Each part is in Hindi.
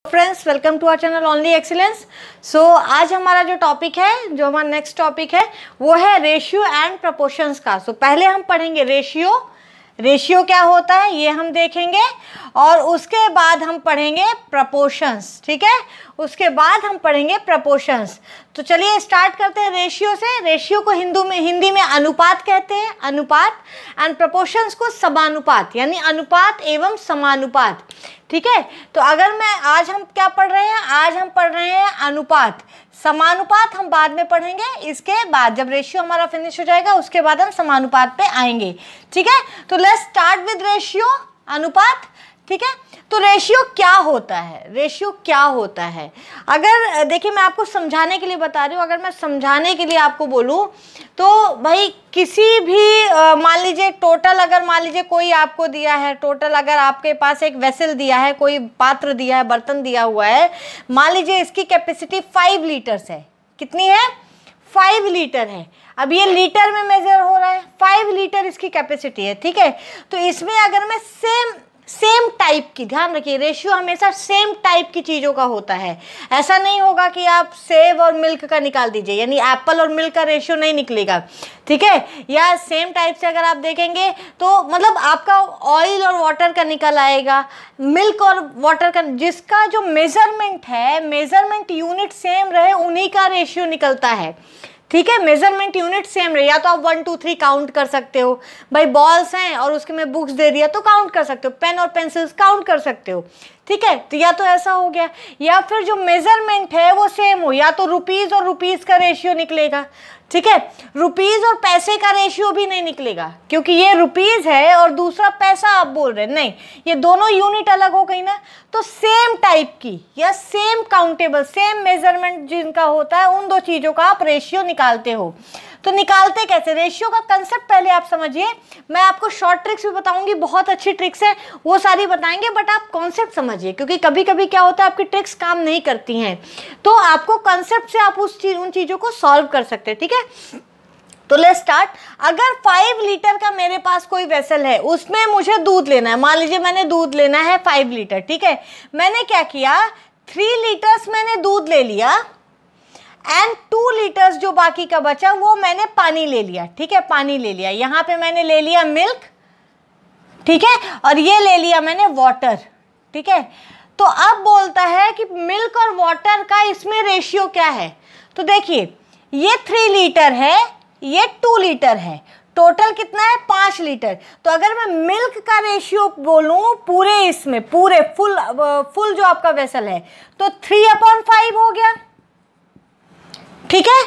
Friends, welcome to our channel only excellence. So आज हमारा जो टॉपिक है, जो हमारा नेक्स्ट टॉपिक है, वो है रेशियो एंड प्रपोर्शंस का। सो पहले हम पढ़ेंगे रेशियो क्या होता है ये हम देखेंगे, और उसके बाद हम पढ़ेंगे प्रपोर्शंस। ठीक है, उसके बाद हम पढ़ेंगे प्रपोर्शंस। तो चलिए स्टार्ट करते हैं रेशियो से। रेशियो को हिंदी में अनुपात कहते हैं, अनुपात, एंड प्रपोर्शंस को समानुपात, यानी अनुपात एवं समानुपात। ठीक है, तो अगर मैं आज हम क्या पढ़ रहे हैं, आज हम पढ़ रहे हैं अनुपात। समानुपात हम बाद में पढ़ेंगे, इसके बाद जब रेशियो हमारा फिनिश हो जाएगा उसके बाद हम समानुपात पे आएंगे। ठीक है, तो लेट्स स्टार्ट विद रेशियो, अनुपात। ठीक है, तो रेशियो क्या होता है, रेशियो क्या होता है? अगर देखिए, मैं आपको समझाने के लिए बता रही हूँ। अगर मैं समझाने के लिए आपको बोलूँ तो भाई किसी भी मान लीजिए टोटल, अगर मान लीजिए कोई आपको दिया है टोटल, अगर आपके पास एक वेसल दिया है, कोई पात्र दिया है, बर्तन दिया हुआ है, मान लीजिए इसकी कैपेसिटी 5 लीटर्स है। कितनी है? 5 लीटर है। अब ये लीटर में मेजर हो रहा है, 5 लीटर इसकी कैपेसिटी है। ठीक है, तो इसमें अगर मैं सेम टाइप की, ध्यान रखिए रेशियो हमेशा सेम टाइप की चीज़ों का होता है। ऐसा नहीं होगा कि आप सेब और मिल्क का निकाल दीजिए, यानी एप्पल और मिल्क का रेशियो नहीं निकलेगा। ठीक है, या सेम टाइप से अगर आप देखेंगे तो मतलब आपका ऑयल और वाटर का निकल आएगा, मिल्क और वाटर का, जिसका जो मेजरमेंट है, मेजरमेंट यूनिट सेम रहे, उन्हीं का रेशियो निकलता है। ठीक है, मेजरमेंट यूनिट सेम रहे, या तो आप 1 2 3 काउंट कर सकते हो। भाई बॉल्स हैं और उसके में बुक्स दे दिया तो काउंट कर सकते हो, पेन और पेंसिल्स काउंट कर सकते हो। ठीक है, तो या तो ऐसा हो गया, या फिर जो मेजरमेंट है वो सेम हो, या तो रुपीज़ और रुपीज़ का रेशियो निकलेगा। ठीक है, रुपीज़ और पैसे का रेशियो भी नहीं निकलेगा, क्योंकि ये रुपीज़ है और दूसरा पैसा आप बोल रहे हैं, नहीं, ये दोनों यूनिट अलग हो गई ना। तो सेम टाइप की या सेम काउंटेबल, सेम मेजरमेंट जिनका होता है, उन दो चीज़ों का आप रेशियो निकालते हो। तो निकालते कैसे? रेशियो का कंसेप्ट पहले आप समझिए। मैं आपको शॉर्ट ट्रिक्स भी बताऊंगी, बहुत अच्छी ट्रिक्स है, वो सारी बताएंगे, बट आप कॉन्सेप्ट समझिए, क्योंकि कभी कभी क्या होता है आपकी ट्रिक्स काम नहीं करती हैं, तो आपको कॉन्सेप्ट से आप उन चीज़ों को सॉल्व कर सकते हैं। ठीक है, तो लेट्स स्टार्ट। अगर 5 लीटर का मेरे पास कोई वेसल है, उसमें मुझे दूध लेना है, मान लीजिए मैंने दूध लेना है 5 लीटर। ठीक है, मैंने क्या किया, 3 लीटर्स मैंने दूध ले लिया, एंड 2 लीटर्स जो बाकी का बचा वो मैंने पानी ले लिया। ठीक है, पानी ले लिया, यहाँ पे मैंने ले लिया मिल्क। ठीक है, और ये ले लिया मैंने वाटर। ठीक है, तो अब बोलता है कि मिल्क और वाटर का इसमें रेशियो क्या है। तो देखिए, ये 3 लीटर है, ये 2 लीटर है, टोटल कितना है? 5 लीटर। तो अगर मैं मिल्क का रेशियो बोलूं पूरे, इसमें पूरे फुल जो आपका वेसल है, तो 3/5 हो गया। ठीक है,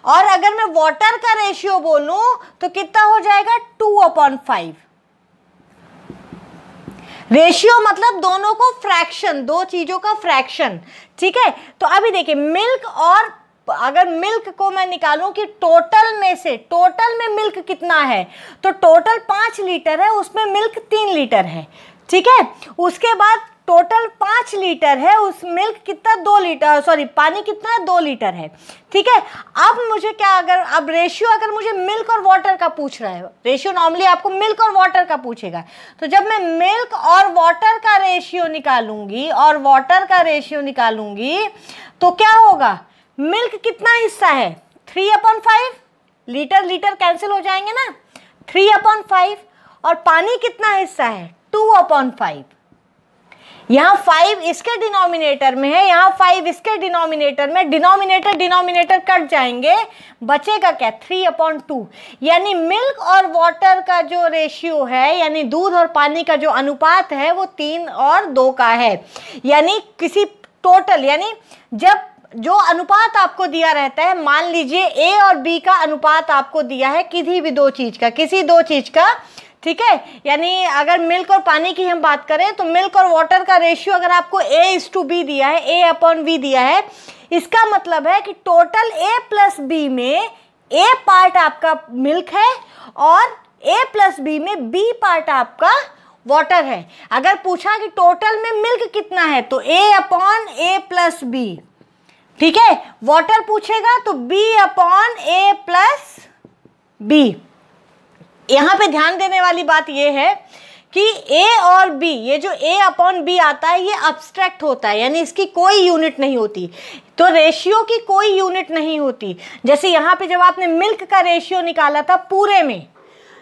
और अगर मैं वाटर का रेशियो बोलूं तो कितना हो जाएगा? 2/5। रेशियो मतलब दोनों को फ्रैक्शन, दो चीजों का फ्रैक्शन। ठीक है, तो अभी देखिए मिल्क, और अगर मिल्क को मैं निकालूं कि टोटल में मिल्क कितना है, तो टोटल 5 लीटर है, उसमें मिल्क 3 लीटर है। ठीक है, उसके बाद टोटल 5 लीटर है, उस मिल्क कितना? 2 लीटर, सॉरी पानी कितना है? 2 लीटर है। ठीक है, अब मुझे क्या, अब रेशियो अगर मुझे मिल्क और वाटर का पूछ रहा है, रेशियो नॉर्मली आपको मिल्क और वाटर का पूछेगा, तो जब मैं मिल्क और वाटर का रेशियो निकालूंगी तो क्या होगा? मिल्क कितना हिस्सा है? 3/5, लीटर कैंसिल हो जाएंगे ना, 3/5, और पानी कितना हिस्सा है? 2/5। यहाँ 5 इसके डिनोमिनेटर में है, यहाँ 5 इसके डिनोमिनेटर में, डिनोमिनेटर कट जाएंगे, बचेगा क्या? 3/2। यानी मिल्क और वाटर का जो रेशियो है, यानी दूध और पानी का जो अनुपात है, वो 3 और 2 का है। यानी किसी टोटल, यानी जब जो अनुपात आपको दिया रहता है, मान लीजिए ए और बी का अनुपात आपको दिया है, किसी भी किसी दो चीज का। ठीक है, यानी अगर मिल्क और पानी की हम बात करें तो मिल्क और वाटर का रेशियो अगर आपको A/B दिया है, A/V दिया है, इसका मतलब है कि टोटल A+B में A पार्ट आपका मिल्क है और A+B में B पार्ट आपका वाटर है। अगर पूछा कि टोटल में मिल्क कितना है, तो A/A+B। ठीक है, वाटर पूछेगा तो B/A+B। यहां पे ध्यान देने वाली बात यह है कि ए और बी, ये जो ए अपॉन बी आता है ये अब्स्ट्रैक्ट होता है, यानी इसकी कोई यूनिट नहीं होती। तो रेशियो की कोई यूनिट नहीं होती। जैसे यहाँ पे जब आपने मिल्क का रेशियो निकाला था पूरे में,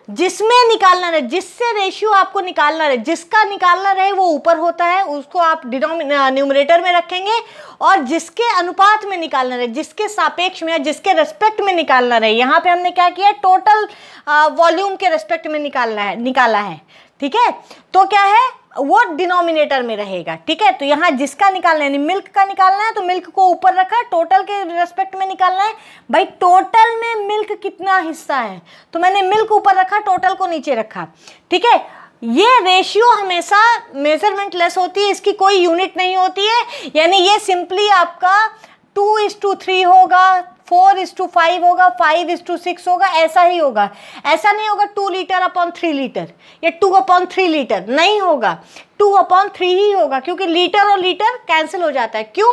जिसमें निकालना रहे, जिससे रेशियो आपको निकालना रहे, जिसका निकालना रहे वो ऊपर होता है, उसको आप न्यूमरेटर में रखेंगे, और जिसके अनुपात में निकालना रहे, जिसके सापेक्ष में या जिसके रेस्पेक्ट में निकालना रहे, यहाँ पे हमने क्या किया, टोटल वॉल्यूम के रेस्पेक्ट में निकाला है। ठीक है, तो क्या है, वो डिनोमिनेटर में रहेगा। ठीक है, तो यहाँ जिसका निकालना है, मिल्क का निकालना है तो मिल्क को ऊपर रखा, टोटल के रेस्पेक्ट में निकालना है। भाई टोटल में मिल्क कितना हिस्सा है, तो मैंने मिल्क ऊपर रखा, टोटल को नीचे रखा। ठीक है, ये रेशियो हमेशा मेजरमेंट लेस होती है, इसकी कोई यूनिट नहीं होती है, यानी ये सिंपली आपका 2:3 होगा, 4:5 होगा, 5:6 होगा, ऐसा ही होगा। ऐसा नहीं होगा 2 लीटर अपॉन 3 लीटर या 2/3 लीटर, नहीं होगा, 2/3 ही होगा, क्योंकि लीटर और लीटर कैंसिल हो जाता है। क्यों?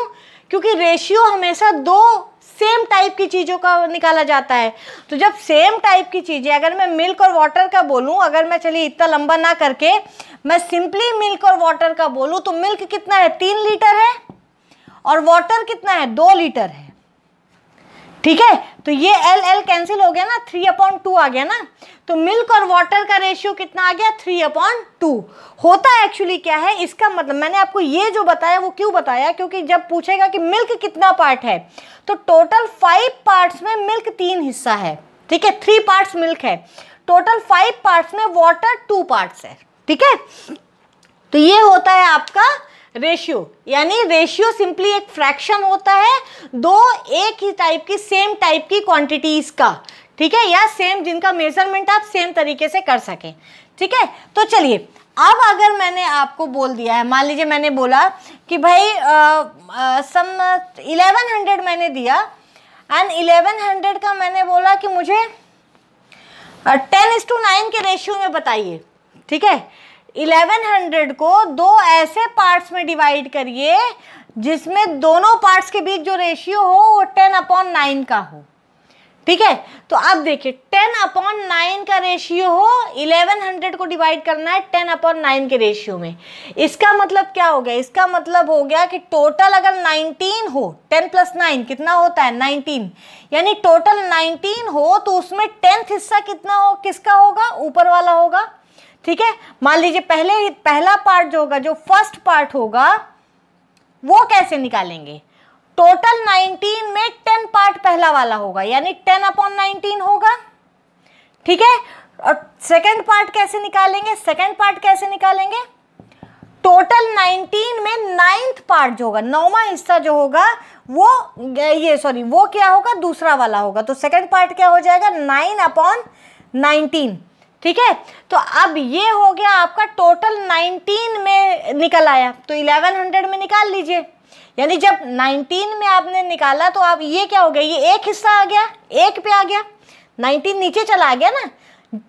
क्योंकि रेशियो हमेशा दो सेम टाइप की चीज़ों का निकाला जाता है। तो जब सेम टाइप की चीज़ें, अगर मैं मिल्क और वाटर का बोलूँ, अगर मैं चलिए इतना लंबा ना करके मैं सिंपली मिल्क और वाटर का बोलूँ, तो मिल्क कितना है, 3 लीटर है, और वाटर कितना है, 2 लीटर है। ठीक है, तो ये L कैंसिल हो गया ना, 3/2 आ गया ना, तो मिल्क और वाटर का रेशियो कितना आ गया, 3/2। होता एक्चुअली क्या है, इसका मतलब मैंने आपको ये जो बताया वो क्यों बताया, क्योंकि जब पूछेगा कि मिल्क कितना पार्ट है, तो टोटल 5 पार्ट्स में मिल्क 3 हिस्सा है। ठीक है, 3 पार्ट्स मिल्क है, टोटल 5 पार्ट्स में वाटर 2 पार्ट्स है। ठीक है, तो ये होता है आपका रेशियो, यानी रेशियो सिंपली एक फ्रैक्शन होता है दो एक ही टाइप की, सेम टाइप की क्वांटिटीज का। ठीक है, या सेम, जिनका मेजरमेंट आप सेम तरीके से कर सकें। ठीक है, तो चलिए अब अगर मैंने आपको बोल दिया है, मान लीजिए मैंने बोला कि भाई सम 1100 मैंने दिया, एंड 1100 का मैंने बोला कि मुझे 10:9 के रेशियो में बताइए। ठीक है, 1100 को दो ऐसे पार्ट्स में डिवाइड करिए जिसमें दोनों पार्ट्स के बीच जो रेशियो हो वो 10/9 का हो। ठीक है, तो अब देखिए 10/9 का रेशियो हो, 1100 को डिवाइड करना है 10/9 के रेशियो में। इसका मतलब क्या हो गया, इसका मतलब हो गया कि टोटल अगर 19 हो, 10 + 9 कितना होता है, 19, यानी टोटल 19 हो तो उसमें 10th हिस्सा कितना हो, किसका होगा, ऊपर वाला होगा। ठीक है, मान लीजिए पहला पार्ट जो होगा, जो फर्स्ट पार्ट होगा, वो कैसे निकालेंगे, टोटल 19 में 10 पार्ट पहला वाला होगा, यानी 10/19 होगा। ठीक है, और सेकंड पार्ट कैसे निकालेंगे, सेकंड पार्ट कैसे निकालेंगे, टोटल 19 में 9th पार्ट जो होगा, 9वां हिस्सा जो होगा, वो क्या होगा, दूसरा वाला होगा। तो सेकंड पार्ट क्या हो जाएगा, 9/19। ठीक है, तो अब ये हो गया आपका टोटल 19 में निकल आया, तो 1100 में निकाल लीजिए। यानी जब 19 में आपने निकाला तो आप ये क्या हो गया, ये एक हिस्सा आ गया, एक पे आ गया, 19 नीचे चला गया ना।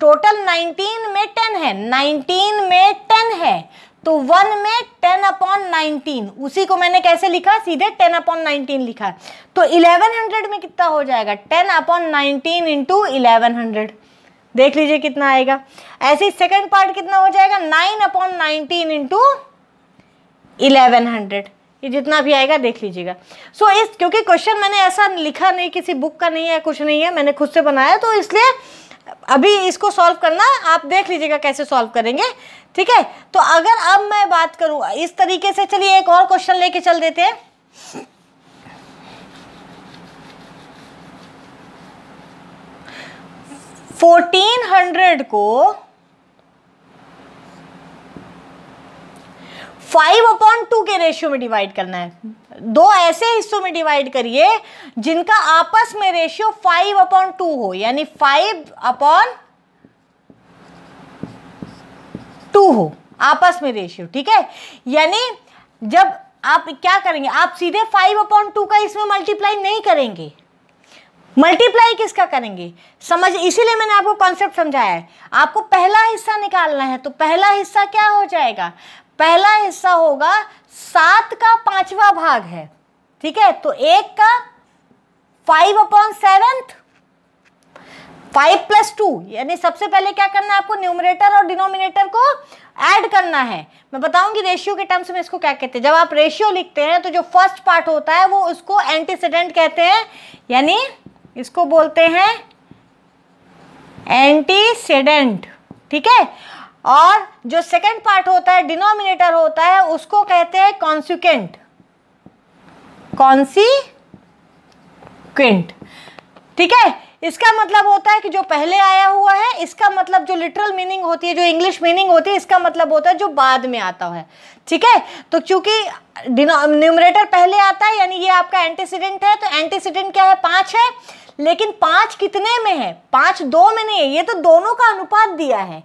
टोटल 19 में 10 है, 19 में 10 है, तो 1 में 10/19, उसी को मैंने कैसे लिखा, सीधे 10/19 लिखा। तो 1100 में कितना हो जाएगा, 10/19 × 1100, देख लीजिए कितना आएगा। ऐसे ही सेकंड पार्ट कितना हो जाएगा, 9/19 × 1100, ये जितना भी आएगा देख लीजिएगा। सो इस, क्योंकि क्वेश्चन मैंने ऐसा लिखा नहीं, किसी बुक का नहीं है, कुछ नहीं है, मैंने खुद से बनाया, तो इसलिए अभी इसको सॉल्व करना आप देख लीजिएगा कैसे सॉल्व करेंगे। ठीक है, तो अगर अब मैं बात करूँ इस तरीके से, चलिए एक और क्वेश्चन लेके चल देते हैं। 1400 को 5/2 के रेशियो में डिवाइड करना है। दो ऐसे हिस्सों में डिवाइड करिए जिनका आपस में रेशियो 5/2 हो, यानी 5/2 हो आपस में रेशियो। ठीक है, यानी जब आप क्या करेंगे, आप सीधे 5/2 का इसमें मल्टीप्लाई नहीं करेंगे, मल्टीप्लाई किसका करेंगे, समझ, इसीलिए मैंने आपको कॉन्सेप्ट समझाया है। आपको पहला हिस्सा निकालना है, तो पहला हिस्सा क्या हो जाएगा, पहला हिस्सा होगा 7 का 5वां भाग है। ठीक है, तो 1 का 5/7, 5 + 2 यानी सबसे पहले क्या करना है आपको, न्यूमरेटर और डिनोमिनेटर को ऐड करना है। मैं बताऊंगी रेशियो के टर्म्स में इसको क्या कहते हैं। जब आप रेशियो लिखते हैं तो जो फर्स्ट पार्ट होता है वो उसको एंटीसीडेंट कहते हैं, यानी इसको बोलते हैं एंटीसीडेंट, ठीक है। और जो सेकंड पार्ट होता है, डिनोमिनेटर होता है, उसको कहते हैं कॉन्सिक्वेंट, कॉन्सिक्वेंट, ठीक है। इसका मतलब होता है कि जो पहले आया हुआ है, इसका मतलब जो लिटरल मीनिंग होती है, जो इंग्लिश मीनिंग होती है, इसका मतलब होता है जो बाद में आता है, ठीक है। तो चूंकि न्यूमरेटर पहले आता है यानी ये आपका एंटीसीडेंट है, तो एंटीसीडेंट क्या है, 5 है। लेकिन 5 कितने में है, 5 2 में नहीं है, ये तो दोनों का अनुपात दिया है।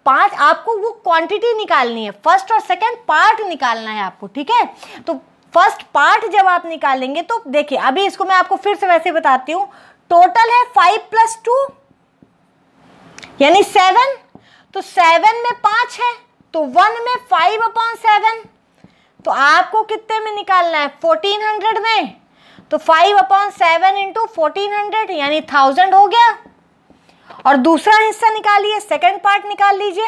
5 आपको वो क्वांटिटी निकालनी है, फर्स्ट और सेकंड पार्ट निकालना है आपको, ठीक है। तो फर्स्ट पार्ट जब आप निकालेंगे तो देखिए, अभी इसको मैं आपको फिर से वैसे बताती हूँ। टोटल है 5 + 2 यानी 7, तो 7 में 5 है, तो 1 में 5/7, तो आपको कितने में निकालना है, 1400 में। तो 5/7 × 1400 यानी 1000 हो गया। और दूसरा हिस्सा निकालिए, सेकंड पार्ट निकाल लीजिए।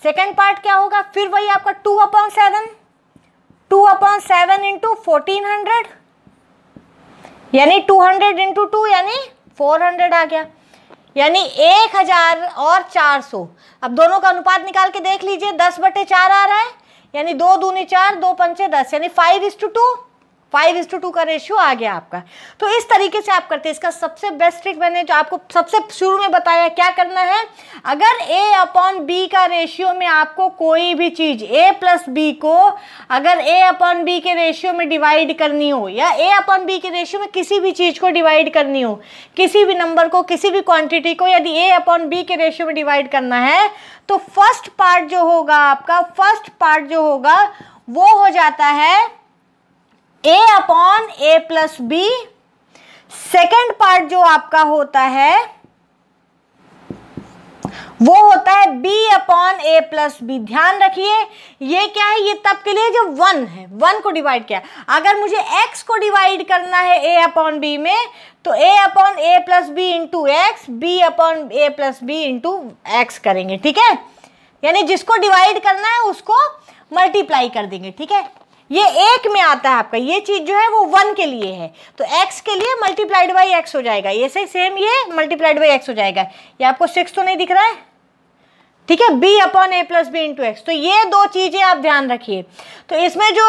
सेकंड पार्ट क्या होगा, फिर वही आपका 2/7, 2/7 × 1400 यानी 200 × 2 यानी 400 आ गया, यानी 1400। अब दोनों का अनुपात निकाल के देख लीजिए, 10/4 आ रहा है, यानी 2 दूनी 4, 2 पंचे 10, यानी 5:2, 5:2 का रेशियो आ गया आपका। तो इस तरीके से आप करते हैं। इसका सबसे बेस्ट ट्रिक मैंने जो आपको सबसे शुरू में बताया, क्या करना है, अगर A/B का रेशियो में आपको कोई भी चीज A + B को अगर A/B के रेशियो में डिवाइड करनी हो, या A/B के रेशियो में किसी भी चीज को डिवाइड करनी हो, किसी भी नंबर को, किसी भी क्वांटिटी को यदि A/B के रेशियो में डिवाइड करना है, तो फर्स्ट पार्ट जो होगा आपका, फर्स्ट पार्ट जो होगा वो हो जाता है A/A + B। सेकेंड पार्ट जो आपका होता है वो होता है B/A + B। ध्यान रखिए, ये क्या है, ये तब के लिए जब 1 है, 1 को डिवाइड किया। अगर मुझे x को डिवाइड करना है A/B में, तो A/A + B × x, B/A + B × x करेंगे, ठीक है। यानी जिसको डिवाइड करना है उसको मल्टीप्लाई कर देंगे, ठीक है। ये 1 में आता है आपका, ये चीज जो है वो 1 के लिए है, तो x के लिए मल्टीप्लाइड बाई x हो जाएगा, ये सही सेम ये मल्टीप्लाइड बाई x हो जाएगा। ये आपको 6 तो नहीं दिख रहा है, ठीक है, B/A + B × x। तो ये दो चीजें आप ध्यान रखिए। तो इसमें जो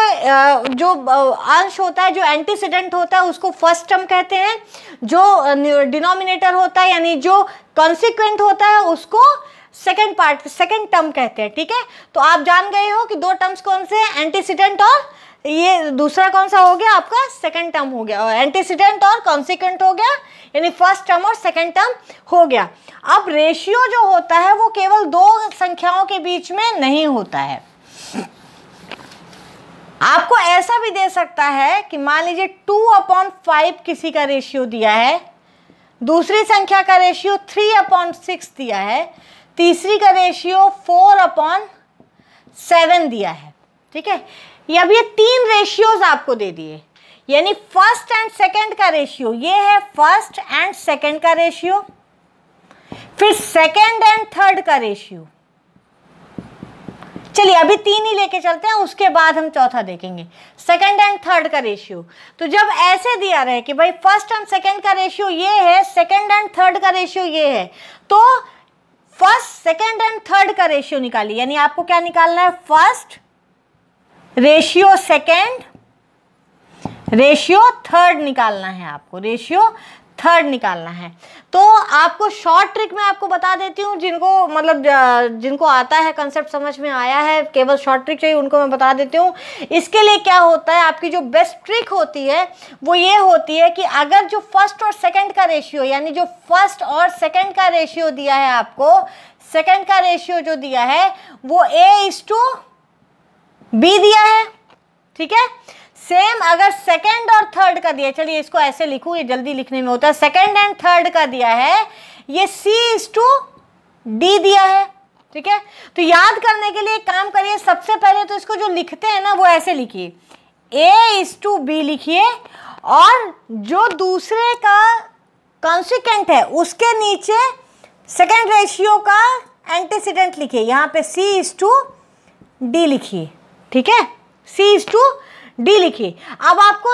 अंश होता है, जो एंटीसीडेंट होता है, उसको फर्स्ट टर्म कहते हैं। जो डिनोमिनेटर होता है यानी जो कॉन्सिक्वेंट होता है, उसको सेकंड पार्ट, सेकंड टर्म कहते हैं, ठीक है। तो आप जान गए हो कि दो टर्म्स कौन से हैं, एंटीसीडेंट और ये दूसरा कौन सा हो गया आपका, सेकंड टर्म हो गया। एंटीसीडेंट और कॉन्सिक्वेंट हो गया, यानी फर्स्ट टर्म और सेकंड टर्म हो गया। अब रेशियो जो होता है वो केवल दो संख्याओं के बीच में नहीं होता है। आपको ऐसा भी दे सकता है कि मान लीजिए 2/5 किसी का रेशियो दिया है, दूसरी संख्या का रेशियो 3/6 दिया है, तीसरी का रेशियो 4/7 दिया है, ठीक है। अब ये 3 रेशियोज आपको दे दिए, यानी फर्स्ट एंड सेकंड का रेशियो, ये है फर्स्ट एंड सेकंड का रेशियो, फिर सेकंड एंड थर्ड का रेशियो। चलिए अभी 3 ही लेके चलते हैं, उसके बाद हम चौथा देखेंगे, सेकंड एंड थर्ड का रेशियो। तो जब ऐसे दिया रहे कि भाई फर्स्ट एंड सेकंड का रेशियो ये है, सेकंड एंड थर्ड का रेशियो ये है, तो फर्स्ट सेकंड एंड थर्ड का रेशियो निकालिए। यानी आपको क्या निकालना है, first ratio second ratio third निकालना है, आपको रेशियो थर्ड निकालना है। तो आपको शॉर्ट ट्रिक में आपको बता देती हूँ, जिनको मतलब जिनको आता है, कंसेप्ट समझ में आया है, केवल शॉर्ट ट्रिक चाहिए उनको मैं बता देती हूँ। इसके लिए क्या होता है, आपकी जो बेस्ट ट्रिक होती है वो ये होती है कि अगर जो फर्स्ट और सेकंड का रेशियो, यानी जो फर्स्ट और सेकंड का रेशियो दिया है आपको, सेकंड का रेशियो जो दिया है वो A/B दिया है, ठीक है। सेम अगर सेकंड और थर्ड का दिया, चलिए इसको ऐसे लिखूं, ये जल्दी लिखने में होता है, सेकंड एंड थर्ड का दिया है ये C/D दिया है, ठीक है। तो याद करने के लिए काम करिए, सबसे पहले तो इसको जो लिखते हैं ना वो ऐसे लिखिए, A/B लिखिए, और जो दूसरे का कॉन्सिक्वेंट है उसके नीचे सेकेंड रेशियो का एंटीसीडेंट लिखिए, यहाँ पे C/D लिखिए, ठीक है, C/D लिखिए। अब आपको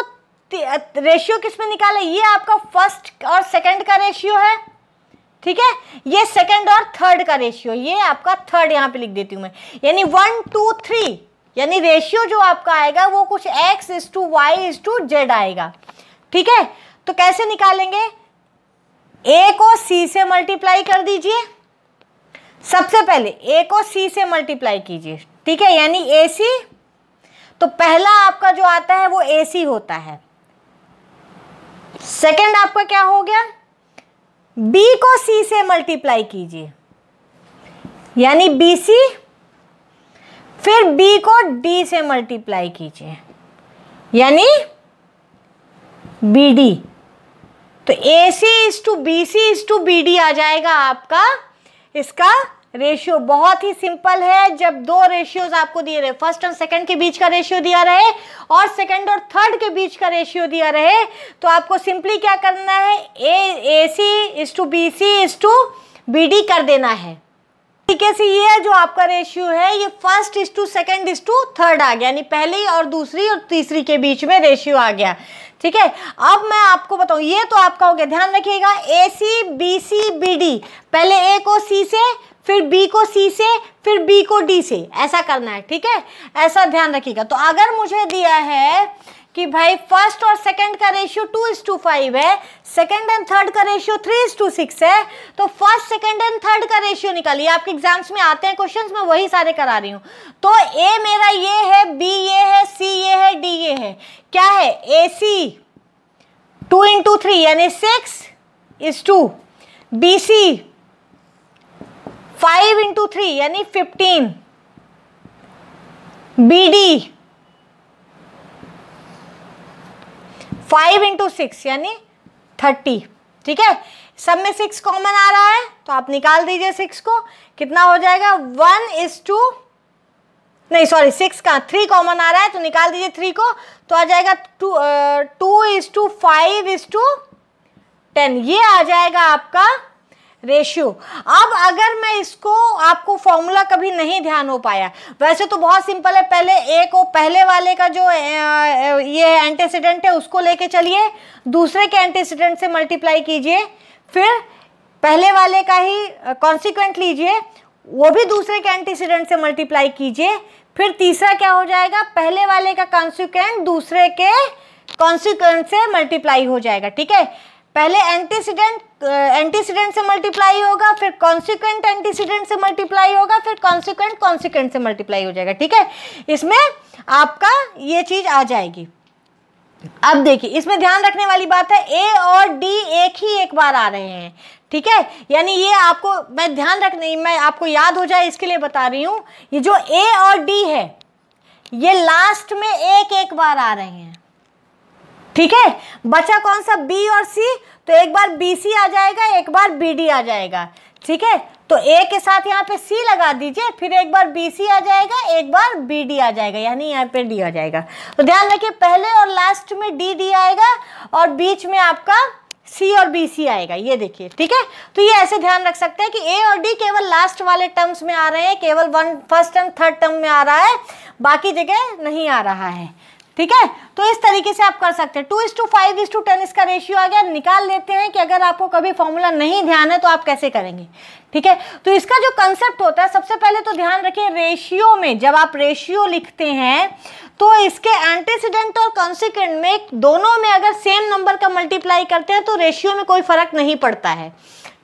रेशियो किस में निकाले, ये आपका फर्स्ट और सेकंड का रेशियो है, ठीक है, ये सेकंड और थर्ड का रेशियो, ये आपका थर्ड यहाँ पे लिख देती हूँ मैं, यानी 1 2 3, यानी रेशियो जो आपका आएगा वो कुछ X/Y/Z आएगा, ठीक है। तो कैसे निकालेंगे, A को C से मल्टीप्लाई कर दीजिए, सबसे पहले A को C से मल्टीप्लाई कीजिए, ठीक है, यानी AC, तो पहला आपका जो आता है वो AC होता है। सेकंड आपका क्या हो गया, B को C से मल्टीप्लाई कीजिए, यानी BC, फिर B को D से मल्टीप्लाई कीजिए, यानी BD, तो AC/BC/BD आ जाएगा आपका इसका रेशियो। बहुत ही सिंपल है, जब दो रेशियोज आपको दिए रहे, फर्स्ट और सेकंड के बीच का रेशियो दिया रहे और सेकंड और थर्ड के बीच का रेशियो दिया रहे, तो आपको सिंपली क्या करना है, AC/BC/BD कर देना है। तरीके से ये जो आपका रेशियो है ये फर्स्ट/सेकंड/थर्ड आ गया, यानी पहली और दूसरी और तीसरी के बीच में रेशियो आ गया, ठीक है। अब मैं आपको बताऊं, ये तो आपका हो गया, ध्यान रखिएगा, AC/BC/BD, पहले A को C से, फिर B को C से, फिर B को D से, ऐसा करना है, ठीक है, ऐसा ध्यान रखिएगा। तो अगर मुझे दिया है कि भाई फर्स्ट और सेकंड का रेशियो 2:5 है, सेकंड एंड थर्ड का रेशियो 3:6 है, तो फर्स्ट सेकंड एंड थर्ड का रेशियो निकालिए। आपके एग्जाम्स में आते हैं क्वेश्चंस, मैं वही सारे करा रही हूँ। तो A मेरा ये है, B ये है, C ये है, D ये है, क्या है, AC 2 × 3 यानी 6:2, BC 5 × 3 यानी 15, BD 5 × 6 यानी 30, ठीक है। सब में 6 कॉमन आ रहा है तो आप निकाल दीजिए 6 को, कितना हो जाएगा 6 का 3 कॉमन आ रहा है तो निकाल दीजिए 3 को, तो आ जाएगा 2:5:10, ये आ जाएगा आपका रेशियो। अब अगर मैं इसको, आपको फॉर्मूला कभी नहीं ध्यान हो पाया, वैसे तो बहुत सिंपल है, पहले A को पहले वाले का जो ये एंटीसीडेंट है उसको लेके चलिए, दूसरे के एंटीसीडेंट से मल्टीप्लाई कीजिए, फिर पहले वाले का ही कॉन्सिक्वेंट लीजिए, वो भी दूसरे के एंटीसीडेंट से मल्टीप्लाई कीजिए, फिर तीसरा क्या हो जाएगा, पहले वाले का कॉन्सिक्वेंट दूसरे के कॉन्सिक्वेंट से मल्टीप्लाई हो जाएगा, ठीक है। पहले एंटीसीडेंट से मल्टीप्लाई होगा, फिर कॉन्सिक्वेंट एंटीसीडेंट से मल्टीप्लाई होगा, फिर कॉन्सिक्वेंट से मल्टीप्लाई हो जाएगा, ठीक है। इसमें आपका ये चीज आ जाएगी। अब देखिए, इसमें ध्यान रखने वाली बात है, A और D एक बार आ रहे हैं, ठीक है, यानी ये आपको मैं आपको याद हो जाए इसके लिए बता रही हूं, ये जो A और D है ये लास्ट में एक बार आ रहे हैं, ठीक है। बचा कौन सा, B और C, तो एक बार BC आ जाएगा, एक बार BD आ जाएगा, ठीक है। तो A के साथ यहाँ पे C लगा दीजिए, फिर एक बार BC आ जाएगा, एक बार BD आ जाएगा, यानी यहाँ पे D आ जाएगा। तो ध्यान रखिए, पहले और लास्ट में D आएगा और बीच में आपका C और BC आएगा, ये देखिए, ठीक है। तो ये ऐसे ध्यान रख सकते हैं कि A और D केवल लास्ट वाले टर्म्स में आ रहे हैं, केवल फर्स्ट एंड थर्ड टर्म में आ रहा है, बाकी जगह नहीं आ रहा है, ठीक है। तो इस तरीके से आप कर सकते हैं। 2:5:10 इसका रेशियो आ गया। निकाल लेते हैं कि अगर आपको कभी फॉर्मूला नहीं ध्यान है तो आप कैसे करेंगे, ठीक है। तो इसका जो कंसेप्ट होता है, सबसे पहले तो ध्यान रखिए, रेशियो में जब आप रेशियो लिखते हैं तो इसके एंटीसीडेंट और कॉन्सिक्वेंट में दोनों में अगर सेम नंबर का मल्टीप्लाई करते हैं तो रेशियो में कोई फर्क नहीं पड़ता है,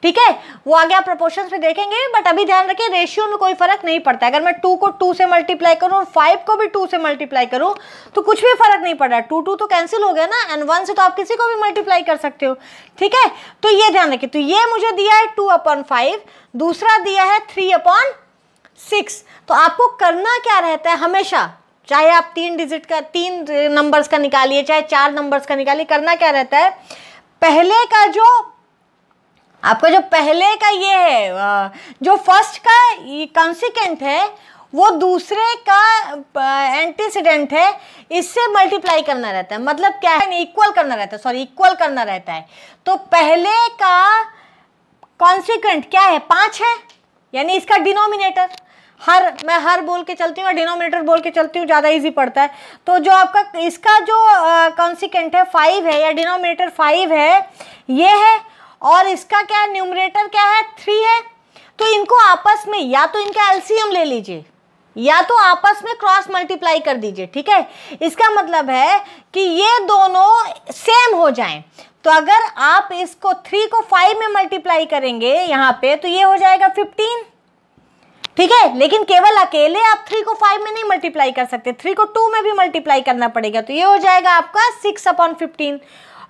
ठीक है। वो आगे आप प्रोपोर्शंस में देखेंगे, बट अभी ध्यान रखिए रेशियो में कोई फर्क नहीं पड़ता है। अगर मैं 2 को 2 से मल्टीप्लाई करूं और 5 को भी 2 से मल्टीप्लाई करूं तो कुछ भी फर्क नहीं पड़ रहा है, 2 तो कैंसिल हो गया ना, एंड 1 से तो आप किसी को भी मल्टीप्लाई कर सकते हो, ठीक है। तो ये ध्यान रखिए, तो ये मुझे दिया है 2/5, दूसरा दिया है 3/6। तो आपको करना क्या रहता है, हमेशा चाहे आप 3 नंबर्स का निकालिए, चाहे 4 नंबर्स का निकालिए, करना क्या रहता है, पहले का जो आपका जो पहले का ये है, जो फर्स्ट का कॉन्सिक्वेंट है वो दूसरे का एंटीसीडेंट है, इससे मल्टीप्लाई करना रहता है। मतलब क्या है, इक्वल करना रहता है, इक्वल करना रहता है। तो पहले का कॉन्सिक्वेंट क्या है, 5 है, यानी इसका डिनोमिनेटर, मैं हर बोल के चलती हूँ और डिनोमिनेटर बोल के चलती हूँ, ज़्यादा इजी पड़ता है। तो जो आपका इसका जो कॉन्सिक्वेंट है 5 है, या डिनोमिनेटर 5 है, ये है, और इसका क्या है, न्यूमरेटर क्या है, 3 है। तो इनको आपस में या तो इनका एलसीएम ले लीजिए या तो आपस में क्रॉस मल्टीप्लाई कर दीजिए, ठीक है। इसका मतलब है कि ये दोनों सेम हो जाएं। तो अगर आप इसको 3 को 5 में मल्टीप्लाई करेंगे यहाँ पे, तो ये हो जाएगा 15, ठीक है। लेकिन केवल अकेले आप 3 को 5 में नहीं मल्टीप्लाई कर सकते, 3 को 2 में भी मल्टीप्लाई करना पड़ेगा। तो ये हो जाएगा आपका 6/15।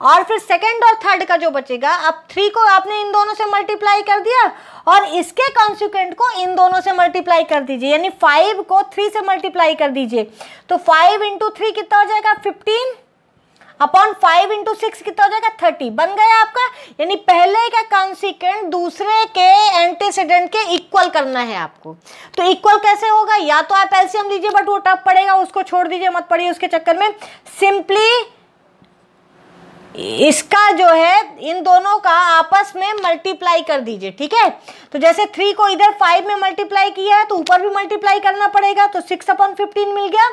और फिर सेकंड और थर्ड का जो बचेगा, अब 3 को आपने इन दोनों से मल्टीप्लाई कर दिया और इसके कॉन्सिक्वेंट को इन दोनों से मल्टीप्लाई कर दीजिए, यानी 5 को 3 से मल्टीप्लाई कर दीजिए। तो 5 × 3 कितना हो जाएगा, 15/5 × 6 कितना हो जाएगा, 30। बन गया आपका, यानी पहले का कॉन्सिक्वेंट दूसरे के एंटीसीडेंट के इक्वल करना है आपको। तो इक्वल कैसे होगा, या तो आप एलसीएम लीजिए, बट वो टफ पड़ेगा, उसको छोड़ दीजिए, मत पड़िए उसके चक्कर में। सिंपली इसका जो है इन दोनों का आपस में मल्टीप्लाई कर दीजिए, ठीक है। तो जैसे 3 को इधर 5 में मल्टीप्लाई किया है तो ऊपर भी मल्टीप्लाई करना पड़ेगा, तो 6/15 मिल गया।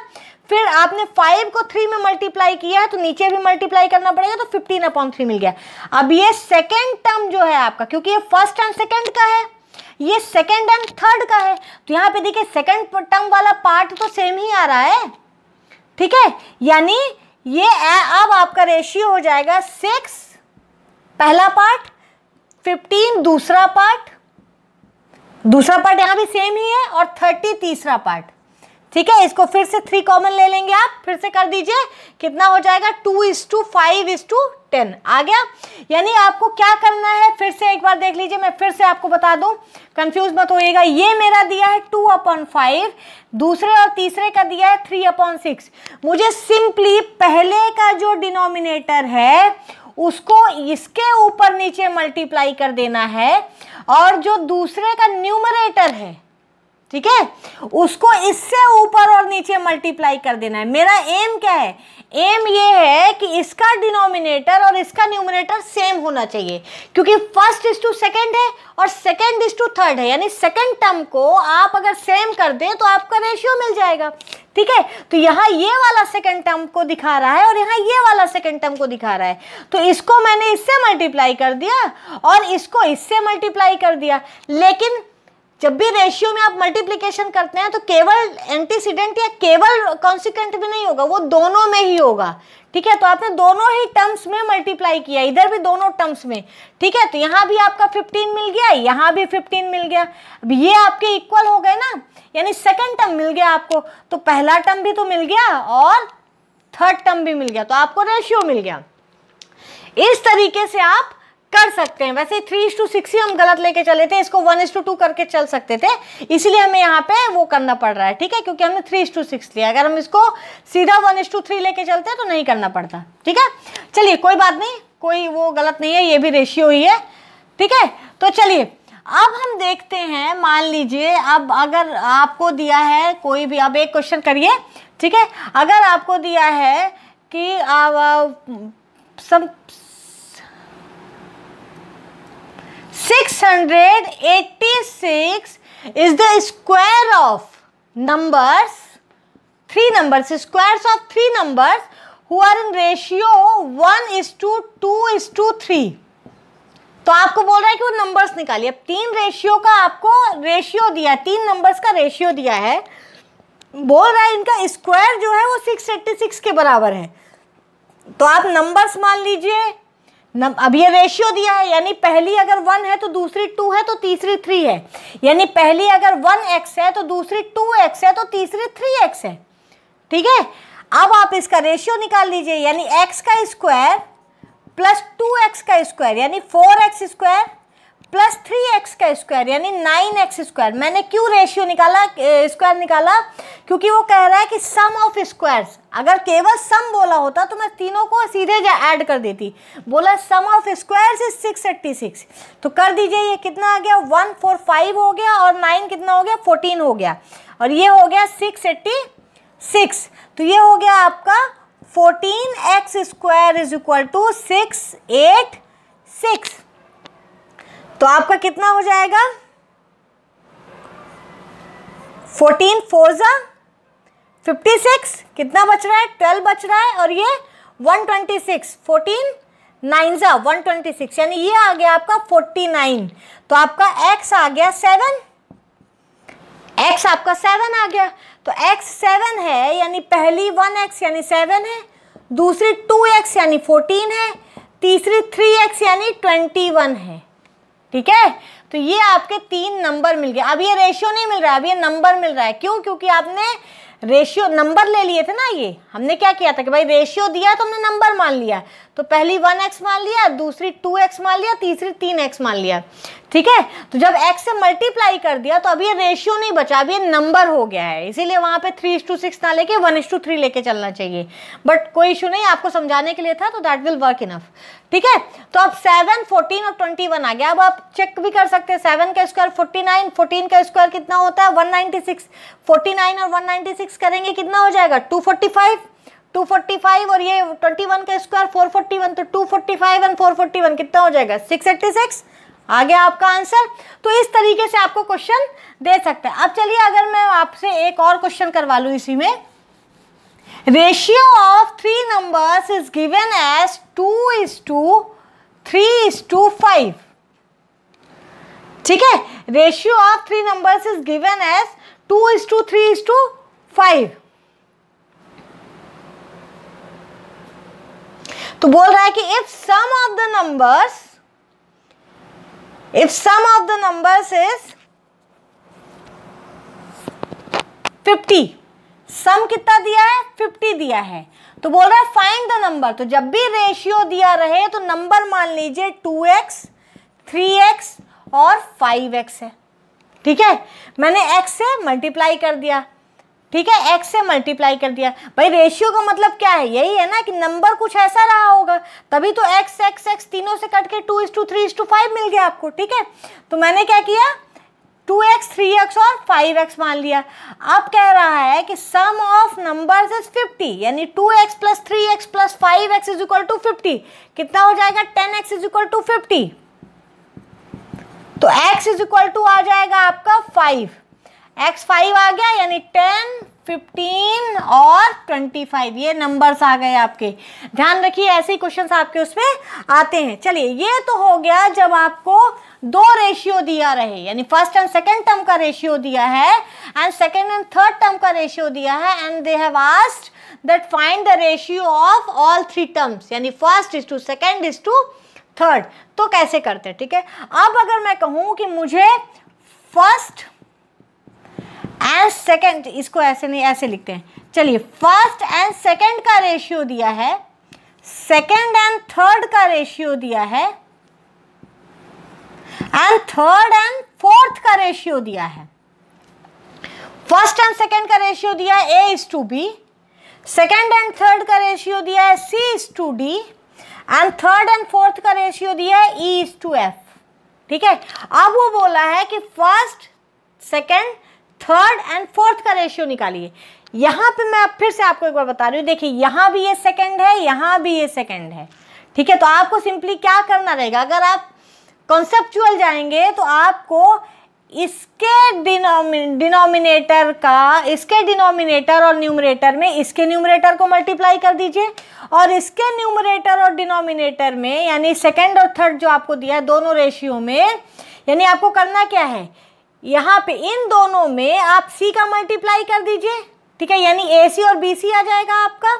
फिर आपने 5 को 3 में मल्टीप्लाई किया है तो नीचे भी मल्टीप्लाई करना पड़ेगा, तो 15/3 मिल गया। अब ये सेकेंड टर्म जो है आपका, क्योंकि ये फर्स्ट एंड सेकेंड का है, ये सेकेंड एंड थर्ड का है, तो यहाँ पे देखिए सेकेंड टर्म वाला पार्ट तो सेम ही आ रहा है, ठीक है। यानी ये अब आपका रेशियो हो जाएगा 6 पहला पार्ट, 15 दूसरा पार्ट यहाँ भी सेम ही है, और 30 तीसरा पार्ट, ठीक है। इसको फिर से 3 कॉमन ले लेंगे, आप फिर से कर दीजिए, कितना हो जाएगा, 2:5:10 आ गया। यानी आपको क्या करना है, फिर से एक बार देख लीजिए, मैं फिर से आपको बता दूं, कंफ्यूज मत होइएगा। ये मेरा दिया है 2/5, दूसरे और तीसरे का दिया है 3/6। मुझे सिंपली पहले का जो डिनोमिनेटर है उसको इसके ऊपर नीचे मल्टीप्लाई कर देना है, और जो दूसरे का न्यूमरेटर है, ठीक है, उसको इससे ऊपर और नीचे मल्टीप्लाई कर देना है। मेरा एम क्या है, एम ये है कि इसका डिनोमिनेटर और इसका न्यूमरेटर सेम होना चाहिए, क्योंकि फर्स्ट इज टू सेकेंड है और सेकेंड इज टू थर्ड है, यानी सेकेंड टर्म को आप अगर सेम कर दें तो आपका रेशियो मिल जाएगा, ठीक है। तो यहाँ ये वाला सेकेंड टर्म को दिखा रहा है और यहाँ ये वाला सेकेंड टर्म को दिखा रहा है, तो इसको मैंने इससे मल्टीप्लाई कर दिया और इसको इससे मल्टीप्लाई कर दिया। लेकिन जब भी रेशियो में आप मल्टीप्लिकेशन करते हैं तो केवल एंटीसीडेंट या केवल कॉन्सिक्वेंट में नहीं होगा, वो दोनों में ही होगा, ठीक है। तो आपने दोनों ही टर्म्स में मल्टीप्लाई किया, इधर भी दोनों टर्म्स में, ठीक है। तो यहाँ भी आपका 15 मिल गया, यहाँ भी 15 मिल गया। अब ये आपके इक्वल हो गए ना, यानी सेकंड टर्म मिल गया आपको, तो पहला टर्म भी तो मिल गया और थर्ड टर्म भी मिल गया, तो आपको रेशियो मिल गया। इस तरीके से आप कर सकते हैं। वैसे 3:6 ही हम गलत लेके चले थे, इसको 1:2 करके चल सकते थे, इसीलिए हमें यहाँ पे वो करना पड़ रहा है, ठीक है, क्योंकि हमने 3:6 लिया। अगर हम इसको सीधा 1:3 लेके चलते हैं तो नहीं करना पड़ता, ठीक है। चलिए कोई बात नहीं, कोई वो गलत नहीं है, ये भी रेशियो ही है, ठीक है। तो चलिए अब हम देखते हैं, मान लीजिए अब अगर आपको दिया है कोई भी, अब एक क्वेश्चन करिए, ठीक है। अगर आपको दिया है कि 686 is the square of numbers, 3 numbers, squares of 3 numbers who are in ratio 1:2:3। तो आपको बोल रहा है कि वो नंबर्स निकालिए। अब 3 रेशियो का आपको रेशियो दिया, 3 नंबर्स का रेशियो दिया है, बोल रहा है इनका स्क्वायर जो है वो 686 के बराबर है। तो आप नंबर्स मान लीजिए, अब ये रेशियो दिया है, यानी पहली अगर 1 है तो दूसरी 2 है तो तीसरी 3 है, यानी पहली अगर 1x है तो दूसरी 2x है तो तीसरी 3x है, ठीक है। अब आप इसका रेशियो निकाल लीजिए, यानी x का स्क्वायर प्लस 2x का स्क्वायर यानी 4x स्क्वायर प्लस 3x का स्क्वायर यानी 9x स्क्वायर। मैंने क्यों रेशियो निकाला, स्क्वायर निकाला, क्योंकि वो कह रहा है कि सम ऑफ स्क्वायर्स। अगर केवल सम बोला होता तो मैं तीनों को सीधे ऐड कर देती, बोला सम ऑफ स्क्वायर्स इज 686, तो कर दीजिए। ये कितना आ गया, 145 हो गया, और 9 कितना हो गया, 14 हो गया, और ये हो गया 686। तो ये हो गया आपका 14x square is equal to 686। तो आपका कितना हो जाएगा 14 4 जा 56, कितना बच रहा है 12 बच रहा है, और ये 126, 14 9 जा 126, यानी ये आ गया आपका 49। तो आपका x आ गया 7, x आपका 7 आ गया। तो x 7 है, यानी पहली 1x यानी 7 है, दूसरी 2x यानी 14 है, तीसरी 3x यानी 21 है। ठीक है, तो ये आपके 3 नंबर मिल गए। अब ये रेशियो नहीं मिल रहा है, अब ये नंबर मिल रहा है। क्यों? क्योंकि आपने रेशियो नंबर ले लिए थे ना। ये हमने क्या किया था कि भाई रेशियो दिया तो हमने नंबर मान लिया। तो पहली 1x मान लिया, दूसरी 2x मान लिया, तीसरी 3x मान लिया। ठीक है, तो जब x से मल्टीप्लाई कर दिया तो अब ये रेशियो नहीं बचा, अब ये नंबर हो गया है। इसीलिए वहां पे 3:6 ना लेके 1:3 लेके चलना चाहिए। बट कोई इशू नहीं, आपको समझाने के लिए था, तो दैट विल वर्क इनफ। ठीक है, तो अब 7, 14 और 21 आ गया। अब आप चेक भी कर सकते हैं, 7 का स्क्वायर 49, 14 का स्क्वायर कितना होता है 196, 49 और 196 करेंगे कितना हो जाएगा 245, 245 और ये 21 का स्क्वायर 441, तो 245 और 441 कितना हो जाएगा 686। आ गया आपका आंसर। तो इस तरीके से आपको क्वेश्चन दे सकते हैं। अब चलिए, अगर मैं आपसे एक और क्वेश्चन करवा लूं इसी में, ratio of 3 numbers is given as 2:3:5। ठीक है, ratio of 3 numbers is given as 2:3:5। तो बोल रहा है कि if sum of the numbers is 50, सम कितना दिया है 50 दिया है, तो बोल रहा है फाइंड द नंबर। तो जब भी रेशियो दिया रहे तो नंबर मान लीजिए 2x, 3x और 5x है। ठीक है, मैंने x से मल्टीप्लाई कर दिया। ठीक है, x से मल्टीप्लाई कर दिया। भाई रेशियो का मतलब क्या है, यही है ना कि नंबर कुछ ऐसा रहा होगा, तभी तो x x x तीनों से कट के 2:3:5 मिल गया आपको। ठीक है, तो मैंने क्या किया 2x, 3x और 5x मान लिया। अब कह रहा है कि सम ऑफ नंबर्स इज 50, यानी 2x plus 3x plus 5x is equal to 50। कितना हो जाएगा 10x इज इक्वल टू 50। तो x इज इक्वल टू आ जाएगा आपका 5, x 5 आ गया, यानी 10, 15 और 25 ये नंबर्स आ गए आपके। ध्यान रखिए, ऐसे ही क्वेश्चंस आपके उसमें आते हैं। चलिए, ये तो हो गया जब आपको 2 रेशियो दिया रहे, यानी फर्स्ट एंड सेकंड टर्म का रेशियो दिया है and second and third term का रेशियो दिया है, and they have asked that find the ratio of all 3 terms, यानी first is to second is to third. तो कैसे करते हैं? ठीक है, अब अगर मैं कहूं कि मुझे फर्स्ट एंड सेकंड, इसको ऐसे नहीं ऐसे लिखते हैं, चलिए फर्स्ट एंड सेकंड का रेशियो दिया है, सेकंड एंड थर्ड का रेशियो दिया है, एंड थर्ड एंड फोर्थ का रेशियो दिया है। फर्स्ट एंड सेकंड का रेशियो दिया है A:B, सेकंड एंड थर्ड का रेशियो दिया है C:D, and third and fourth का रेशियो दिया है E:F। ठीक है, अब वो बोला है कि first, second, third and fourth का रेशियो निकालिए। यहां पे मैं फिर से आपको एक बार बता रही हूँ, देखिए यहां भी ये सेकंड है, यहां भी ये सेकंड है। ठीक है, तो आपको सिंपली क्या करना रहेगा, अगर आप कॉन्सेप्चुअल जाएंगे तो आपको इसके डिनोमिनेटर और न्यूमरेटर में इसके न्यूमरेटर को मल्टीप्लाई कर दीजिए, और इसके न्यूमरेटर और डिनोमिनेटर में, यानी सेकंड और थर्ड जो आपको दिया है दोनों रेशियो में, यानी आपको करना क्या है, यहाँ पे इन दोनों में आप C का मल्टीप्लाई कर दीजिए। ठीक है, यानी AC और BC आ जाएगा आपका,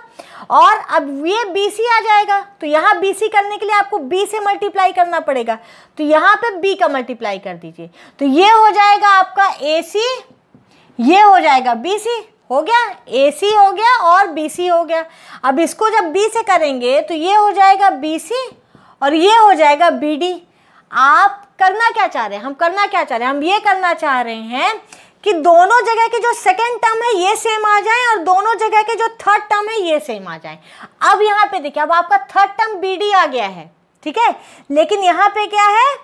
और अब ये BC आ जाएगा, तो यहाँ BC करने के लिए आपको B से मल्टीप्लाई करना पड़ेगा, तो यहाँ पे B का मल्टीप्लाई कर दीजिए। तो ये हो जाएगा आपका AC, ये हो जाएगा BC, हो गया AC हो गया और BC हो गया। अब इसको जब B से करेंगे तो ये हो जाएगा BC और ये हो जाएगा BD। आप करना क्या चाह रहे हैं, हम करना क्या चाह रहे हैं, हम ये करना चाह रहे हैं कि दोनों जगह के जो सेकंड टर्म है ये सेम आ जाए और दोनों जगह के जो थर्ड टर्म है ये सेम आ जाए। अब यहाँ पे देखिए, अब आपका थर्ड टर्म BD आ गया है। ठीक है, लेकिन यहाँ पे क्या है,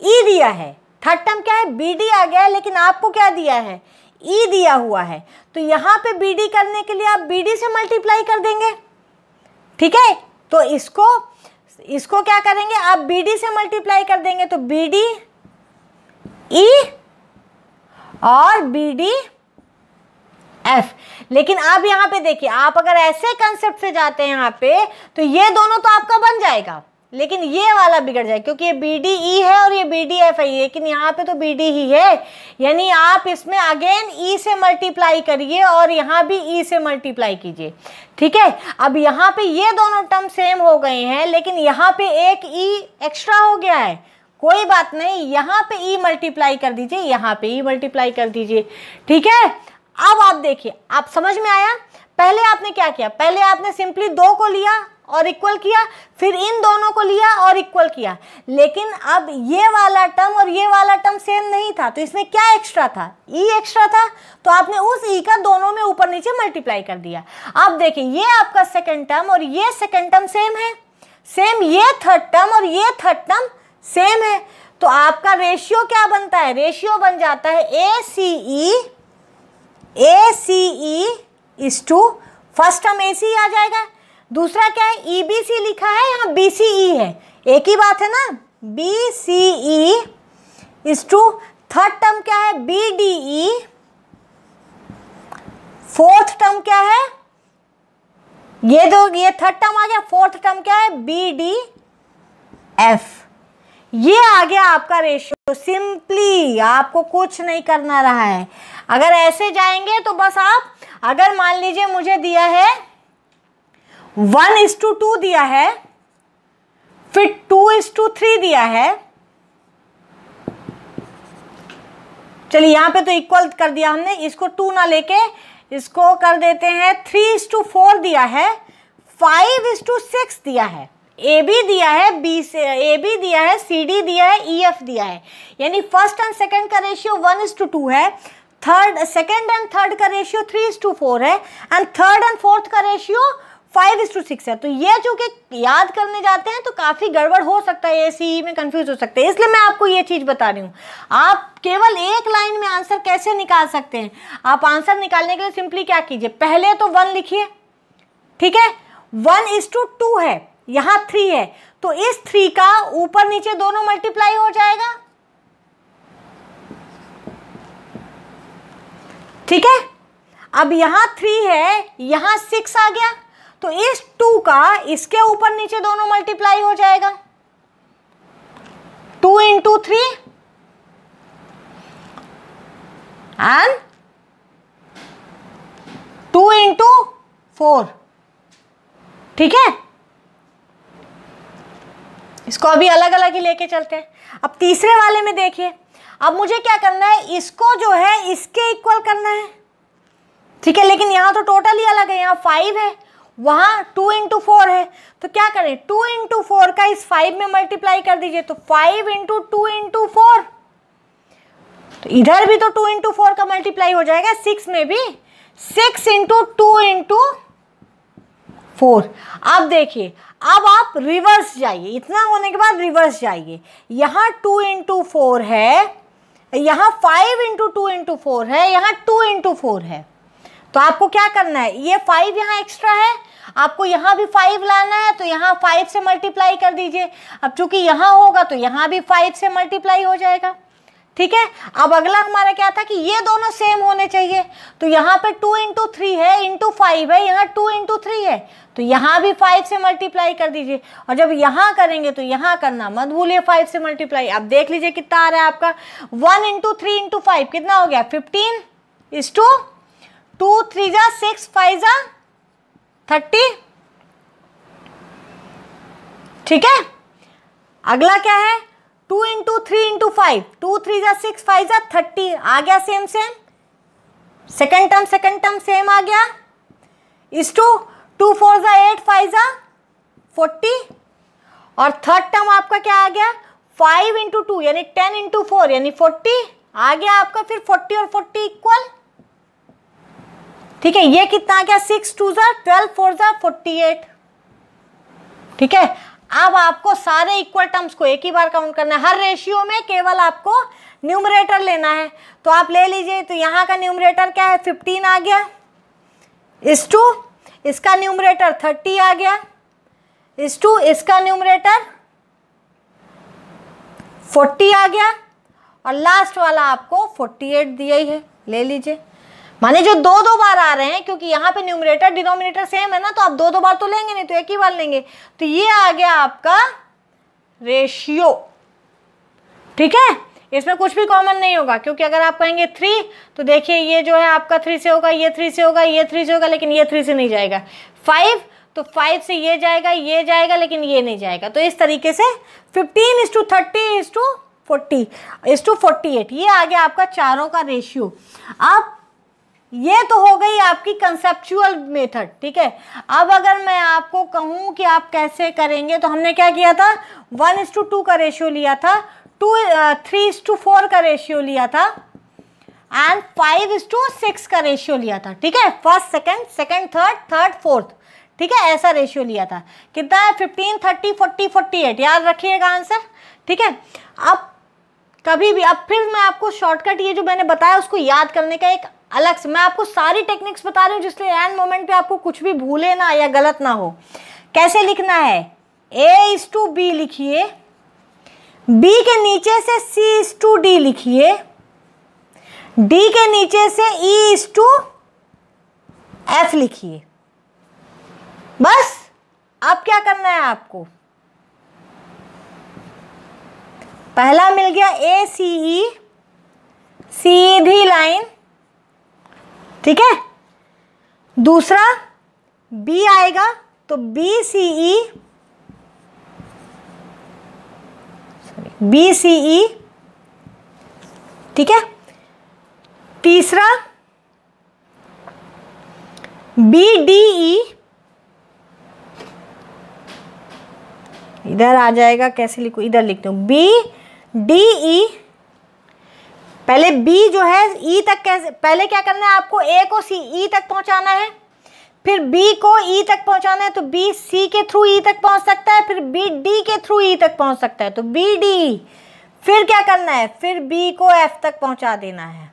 E दिया है। थर्ड टर्म क्या है, BD आ गया है, लेकिन आपको क्या दिया है, E दिया हुआ है। तो यहाँ पे BD करने के लिए आप BD से मल्टीप्लाई कर देंगे। ठीक है, तो इसको इसको क्या करेंगे, आप BD से मल्टीप्लाई कर देंगे तो BD E और BD F। लेकिन अब यहाँ पे देखिए, आप अगर ऐसे कंसेप्ट से जाते हैं यहाँ पे तो ये दोनों तो आपका बन जाएगा, लेकिन ये वाला बिगड़ जाएगा क्योंकि ये BDE है और ये BDF है, लेकिन यहाँ पे तो BD ही है। यानी आप इसमें अगेन E से मल्टीप्लाई करिए और यहाँ भी E से मल्टीप्लाई कीजिए। ठीक है, अब यहाँ पे ये दोनों टर्म सेम हो गए हैं, लेकिन यहाँ पे एक E एक्स्ट्रा हो गया है। कोई बात नहीं, यहाँ पे E मल्टीप्लाई कर दीजिए, यहाँ पे E मल्टीप्लाई कर दीजिए। ठीक है, अब आप देखिए, आप समझ में आया। पहले आपने क्या किया, पहले आपने सिंपली 2 को लिया और इक्वल किया, फिर इन दोनों को लिया और इक्वल किया। लेकिन अब ये वाला टर्म और ये वाला टर्म सेम नहीं था, तो इसमें क्या एक्स्ट्रा था, E एक्स्ट्रा था, तो आपने उस E का दोनों में ऊपर नीचे मल्टीप्लाई कर दिया। अब देखिए, ये आपका सेकंड टर्म और ये सेकंड टर्म सेम है, सेम ये थर्ड टर्म और ये थर्ड टर्म सेम है, तो आपका रेशियो क्या बनता है, रेशियो बन जाता है ACE is two, first term AC आ जाएगा, दूसरा क्या है EBC लिखा है, यहाँ BCE है, एक ही बात है ना, BCE is to, third term क्या है BDE, फोर्थ टर्म क्या है, ये थर्ड टर्म आ गया, फोर्थ टर्म क्या है BDF। ये आ गया आपका रेशियो। सिंपली आपको कुछ नहीं करना रहा है। अगर ऐसे जाएंगे तो बस आप, अगर मान लीजिए मुझे दिया है 1:2 दिया है, फिर 2:3 दिया है, चलिए यहाँ पे तो इक्वल कर दिया हमने, इसको 2 ना लेके इसको कर देते हैं 3:4 दिया है, 5:6 दिया है, AB दिया है, AB दिया है, CD दिया है, EF दिया है। यानी फर्स्ट एंड सेकंड का रेशियो 1:2 है, सेकंड एंड थर्ड का रेशियो 3:4 है, एंड थर्ड एंड फोर्थ का रेशियो 5:6 है। तो ये जो कि याद करने जाते हैं तो काफ़ी गड़बड़ हो सकता है, ACE में कंफ्यूज हो सकते हैं, इसलिए मैं आपको ये चीज़ बता रही हूँ। आप केवल एक लाइन में आंसर कैसे निकाल सकते हैं, आप आंसर निकालने के लिए सिंपली क्या कीजिए, पहले तो 1 लिखिए, ठीक है, 1:2 है, यहाँ 3 है, तो इस 3 का ऊपर नीचे दोनों मल्टीप्लाई हो जाएगा। ठीक है, अब यहाँ 3 है, यहाँ 6 आ गया, तो इस 2 का इसके ऊपर नीचे दोनों मल्टीप्लाई हो जाएगा, 2 × 3 एंड 2 × 4। ठीक है, इसको अभी अलग अलग ही लेके चलते हैं। अब तीसरे वाले में देखिए, अब मुझे क्या करना है, इसको जो है इसके इक्वल करना है। ठीक है, लेकिन यहाँ तो टोटल ही अलग है, यहाँ 5 है, वहाँ 2 × 4 है, तो क्या करें, 2 × 4 का इस 5 में मल्टीप्लाई कर दीजिए, तो 5 × 2 × 4, तो इधर भी तो 2 × 4 का मल्टीप्लाई हो जाएगा, 6 में भी 6 × 2 × 4। अब देखिए, अब आप रिवर्स जाइए, इतना होने के बाद रिवर्स जाइए, यहाँ 2 × 4 है, यहाँ 5 × 2 × 4 है, यहाँ 2 × 4 है, तो आपको क्या करना है, ये 5 यहाँ एक्स्ट्रा है, आपको यहाँ भी 5 लाना है, तो यहाँ 5 से मल्टीप्लाई कर दीजिए। अब चूंकि यहाँ होगा तो यहाँ भी 5 से मल्टीप्लाई हो जाएगा। ठीक है, अब अगला हमारा क्या था कि ये दोनों सेम होने चाहिए, तो यहाँ पे 2 × 3 है, इंटू 5 है, यहाँ 2 × 3 है, तो यहाँ भी 5 से मल्टीप्लाई कर दीजिए। और जब यहाँ करेंगे तो यहाँ करना मत भूलिए 5 से मल्टीप्लाई। अब देख लीजिए कितना आ रहा है आपका, 1 × 3 × 5 कितना हो गया, 15 2 3 जा 6 5 जा 30। ठीक है, अगला क्या है, 2 × 3 × 5, 2 3 जा 6 5 जा 30 आ गया, सेम सेकंड टर्म सेम आ गया, इस 2 4 जा 8 5 जा 40, और थर्ड टर्म आपका क्या आ गया, 5 × 2 यानी 10 × 4 यानी 40 आ गया आपका, फिर 40 और 40 इक्वल। ठीक है, ये कितना आ गया, 6 2 जा 12 4 जा 48। ठीक है, अब आपको सारे इक्वल टर्म्स को एक ही बार काउंट करना है, हर रेशियो में केवल आपको न्यूमरेटर लेना है, तो आप ले लीजिए। तो यहाँ का न्यूमरेटर क्या है, 15 आ गया, इसका न्यूमरेटर 30 आ गया, इज टू इसका न्यूमरेटर 40 आ गया और लास्ट वाला आपको 48 दिया ही है, ले लीजिए। माने जो दो दो बार आ रहे हैं, क्योंकि यहाँ पे न्यूमरेटर डिनोमिनेटर सेम है ना, तो आप दो दो बार तो लेंगे नहीं, तो एक ही बार लेंगे। तो ये आ गया आपका रेशियो, ठीक है। इसमें कुछ भी कॉमन नहीं होगा, क्योंकि अगर आप कहेंगे 3 तो देखिए ये जो है आपका 3 से होगा, ये 3 से होगा, ये 3 से होगा, लेकिन ये 3 से नहीं जाएगा। 5 तो 5 से ये जाएगा, लेकिन ये नहीं जाएगा। तो इस तरीके से 15:30:40:40:48 ये आ गया आपका चारों का रेशियो। अब ये तो हो गई आपकी कंसेप्चुअल मेथड, ठीक है। अब अगर मैं आपको कहूँ कि आप कैसे करेंगे, तो हमने क्या किया था, 1:2 का रेशियो लिया था, 3:4 का रेशियो लिया था एंड 5:6 का रेशियो लिया था, ठीक है। First second, second third, third fourth, ठीक है, ऐसा रेशियो लिया था। कितना है, 15, 30, 40, 48, याद रखिएगा आंसर, ठीक है। अब कभी भी, अब फिर मैं आपको शॉर्टकट ये जो मैंने बताया उसको याद करने का एक अलग से, मैं आपको सारी टेक्निक्स बता रही हूँ जिसलिए एंड मोमेंट पे आपको कुछ भी भूले ना या गलत ना हो। कैसे लिखना है, A:B लिखिए, B के नीचे से C:D लिखिए, D के नीचे से E:F लिखिए। बस अब क्या करना है आपको, पहला मिल गया ACE, सीधी लाइन, ठीक है। दूसरा B आएगा तो BCE, ठीक है। तीसरा BDE, इधर आ जाएगा, कैसे लिखूं, इधर लिखते हूँ BDE। पहले B जो है E तक कैसे, पहले क्या करना है आपको, A को E तक पहुंचाना है, फिर B को E तक पहुंचाना है, तो B C के थ्रू E तक पहुंच सकता है, फिर B D के थ्रू E तक पहुंच सकता है, तो BD। फिर क्या करना है, फिर B को F तक पहुंचा देना है,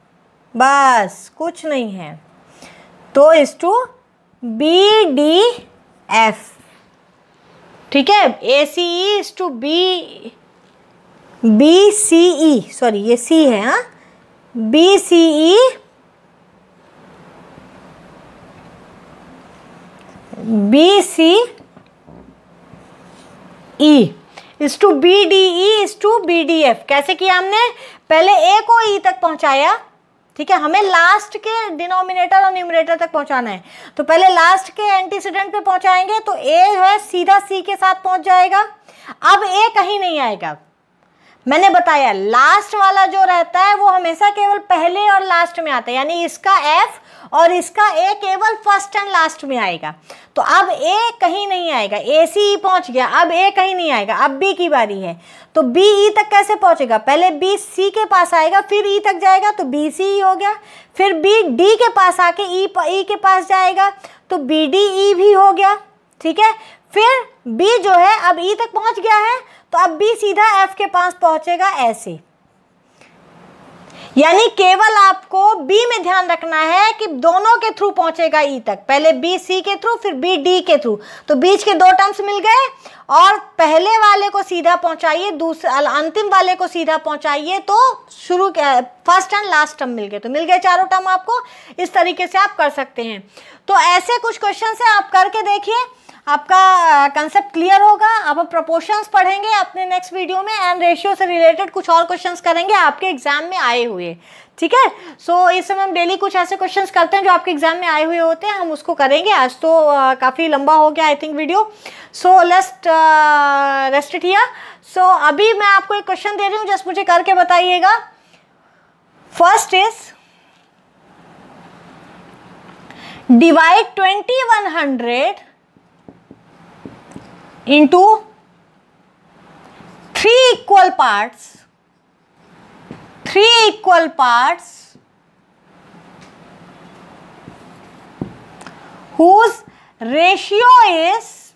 बस कुछ नहीं है। तो BDF, ठीक है। ACE BCE, सॉरी ये C है, हाँ, BCE BDE BDF। कैसे किया हमने, पहले A को E तक पहुंचाया, ठीक है, हमें लास्ट के डिनोमिनेटर और न्यूमरेटर तक पहुंचाना है, तो पहले लास्ट के एंटीसीडेंट पे पहुंचाएंगे, तो A है सीधा C के साथ पहुंच जाएगा। अब A कहीं नहीं आएगा, मैंने बताया लास्ट वाला जो रहता है वो हमेशा केवल पहले और लास्ट में आता है, यानी इसका F और इसका A केवल फर्स्ट एंड लास्ट में आएगा। तो अब A कहीं नहीं आएगा, ACE पहुंच गया, अब A कहीं नहीं आएगा, अब B की बारी है। तो B E तक कैसे पहुंचेगा, पहले B C के पास आएगा, फिर E तक जाएगा, तो BCE हो गया। फिर B D के पास आके E के पास जाएगा, तो BDE भी हो गया, ठीक है। फिर B जो है अब E तक पहुंच गया है, तो अब B सीधा F के पास पहुंचेगा, ऐसे। यानी केवल आपको B में ध्यान रखना है कि दोनों के थ्रू पहुंचेगा E तक, पहले B C के थ्रू, फिर B D के थ्रू, तो बीच के दो टर्म्स मिल गए, और पहले वाले को सीधा पहुंचाइए, दूसरे अंतिम वाले को सीधा पहुंचाइए, तो शुरू फर्स्ट एंड लास्ट टर्म मिल गए, तो मिल गए चारों टर्म आपको। इस तरीके से आप कर सकते हैं। तो ऐसे कुछ क्वेश्चन है, आप करके देखिए, आपका कंसेप्ट क्लियर होगा। अब हम प्रोपोर्शंस पढ़ेंगे अपने नेक्स्ट वीडियो में, एंड रेशियो से रिलेटेड कुछ और क्वेश्चंस करेंगे आपके एग्जाम में आए हुए, ठीक है। सो इस समय हम डेली कुछ ऐसे क्वेश्चंस करते हैं जो आपके एग्जाम में आए हुए होते हैं, हम उसको करेंगे। आज तो काफ़ी लंबा हो गया I think video, so let's rest it here. So अभी मैं आपको एक क्वेश्चन दे रही हूँ, जस्ट मुझे करके बताइएगा। First is divide 2100 into 3 equal parts whose ratio is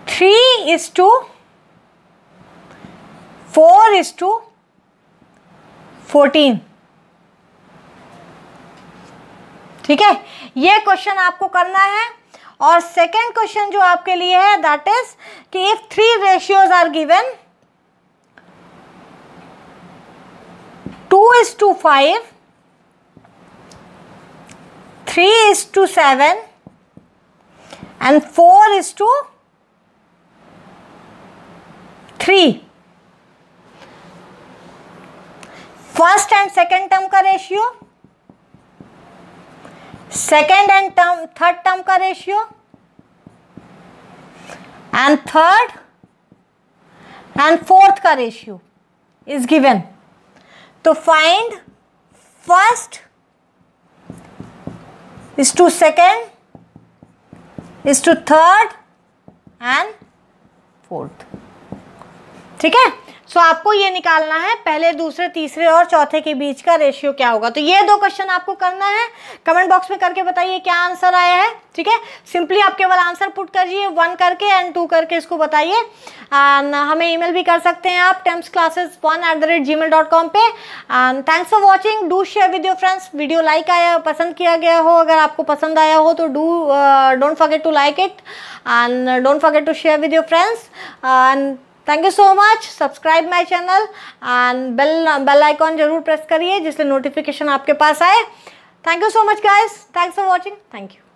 3:4 4:14। ठीक है, ये क्वेश्चन आपको करना है। और सेकेंड क्वेश्चन जो आपके लिए है दैट इज कि if 3 ratios are given 2:5, 3:7 and 4:3, first and second term का ratio, second and third term का ratio, and third and fourth का रेशियो इज गिवन। तो find first is to second is to third and fourth. ठीक है, सो आपको ये निकालना है पहले, दूसरे, तीसरे और चौथे के बीच का रेशियो क्या होगा। तो ये 2 क्वेश्चन आपको करना है। कमेंट बॉक्स में करके बताइए क्या आंसर आया है। ठीक है, सिंपली आप केवल आंसर पुट करिए 1 करके एंड 2 करके इसको बताइए। हमें ईमेल भी कर सकते हैं आप tempsclasses1@gmail.com पे। Thanks for watching, do share with your friends. Video like आया, पसंद किया गया हो, अगर आपको पसंद आया हो तो don't forget to like it and don't forget to share with your friends. And thank you so much. Subscribe my channel and bell icon जरूर प्रेस करिए जिससे नोटिफिकेशन आपके पास आए। Thank you so much guys, thanks for watching, thank you.